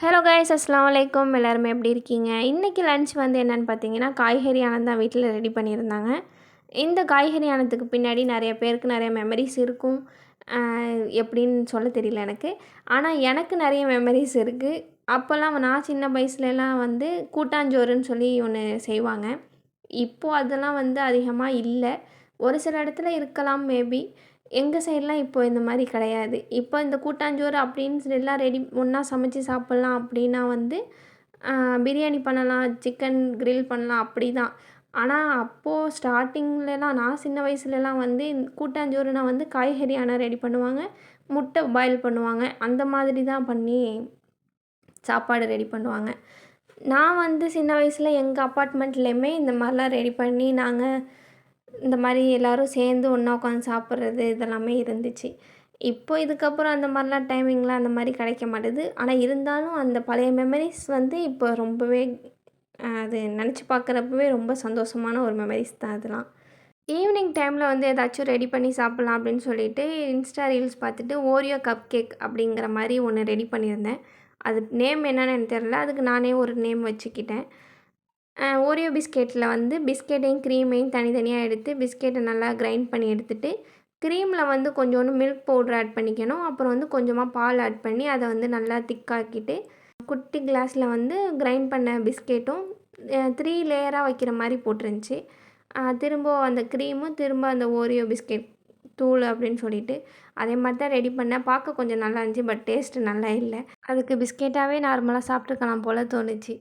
Hello guys, அஸ்ஸலாமு அலைக்கும். எல்லாருமே எப்படி இருக்கீங்க? இன்றைக்கி லன்ச் வந்து என்னென்னு பார்த்தீங்கன்னா, காய்கறி ஆனந்த் தான் வீட்டில் ரெடி பண்ணியிருந்தாங்க. இந்த காய்கறி ஆனத்துக்கு பின்னாடி நிறைய பேருக்கு நிறைய மெமரிஸ் இருக்கும். எப்படின்னு சொல்ல தெரியல எனக்கு. ஆனால் எனக்கு நிறைய மெமரிஸ் இருக்குது. அப்போல்லாம் நான் சின்ன வயசுலலாம் வந்து கூட்டாஞ்சோறுன்னு சொல்லி ஒன்று செய்வாங்க. இப்போது அதெல்லாம் வந்து அதிகமாக இல்லை. ஒரு சில இடத்துல இருக்கலாம் மேபி. எங்கள் சைட்லாம் இப்போ இந்த மாதிரி கிடையாது. இப்போ இந்த கூட்டாஞ்சோறு அப்படின்னு சொல்லிலாம் ரெடி ஒன்றா சமைச்சு சாப்பிட்லாம் அப்படின்னா வந்து பிரியாணி பண்ணலாம், சிக்கன் கிரில் பண்ணலாம் அப்படி தான். ஆனால் அப்போது ஸ்டார்ட்டிங்லலாம் நான் சின்ன வயசுலலாம் வந்து கூட்டாஞ்சோறுனா வந்து காய்கறி ரெடி பண்ணுவாங்க, முட்டை பாயில் பண்ணுவாங்க. அந்த மாதிரி தான் பண்ணி சாப்பாடு ரெடி பண்ணுவாங்க. நான் வந்து சின்ன வயசில் எங்கள் அப்பார்ட்மெண்ட்லேயுமே இந்த மாதிரிலாம் ரெடி பண்ணி நாங்கள் இந்த மாதிரி எல்லோரும் சேர்ந்து ஒன்றா உட்காந்து சாப்பிட்றது இதெல்லாமே இருந்துச்சு. இப்போ இதுக்கப்புறம் அந்த மாதிரிலாம் டைமிங்லாம் அந்த மாதிரி கிடைக்க மாட்டுது. ஆனால் இருந்தாலும் அந்த பழைய மெமரிஸ் வந்து இப்போ ரொம்பவே அது நினச்சி பார்க்குறப்பவே ரொம்ப சந்தோஷமான ஒரு மெமரிஸ் தான் அதெல்லாம். ஈவினிங் டைமில் வந்து ஏதாச்சும் ரெடி பண்ணி சாப்பிட்லாம் அப்படின்னு சொல்லிட்டு இன்ஸ்டா ரீல்ஸ் பார்த்துட்டு ஓரியோ கப் கேக் அப்படிங்கிற மாதிரி ஒன்று ரெடி பண்ணியிருந்தேன். அது நேம் என்னன்னு எனக்கு தெரில. அதுக்கு நானே ஒரு நேம் வச்சுக்கிட்டேன். ஓரியோ பிஸ்கெட்டில் வந்து பிஸ்கெட்டையும் க்ரீமையும் தனித்தனியாக எடுத்து பிஸ்கெட்டை நல்லா கிரைண்ட் பண்ணி எடுத்துகிட்டு க்ரீமில் வந்து கொஞ்சோண்டு மில்க் பவுட்ரு ஆட் பண்ணிக்கணும். அப்புறம் வந்து கொஞ்சமாக பால் ஆட் பண்ணி அதை வந்து நல்லா திக்காக்கிட்டு குட்டி கிளாஸில் வந்து கிரைண்ட் பண்ண பிஸ்கெட்டும் 3 லேயராக வைக்கிற மாதிரி போட்டிருந்துச்சி. திரும்ப அந்த க்ரீமும் திரும்ப அந்த ஓரியோ பிஸ்கெட் தூள் அப்படின்னு சொல்லிட்டு அதே மாதிரி தான் ரெடி பண்ணேன். பார்க்க கொஞ்சம் நல்லா இருந்துச்சு. பட் டேஸ்ட்டு நல்லா இல்லை. அதுக்கு பிஸ்கெட்டாகவே நார்மலாக சாப்பிட்ருக்கலாம் போல் தோணுச்சு.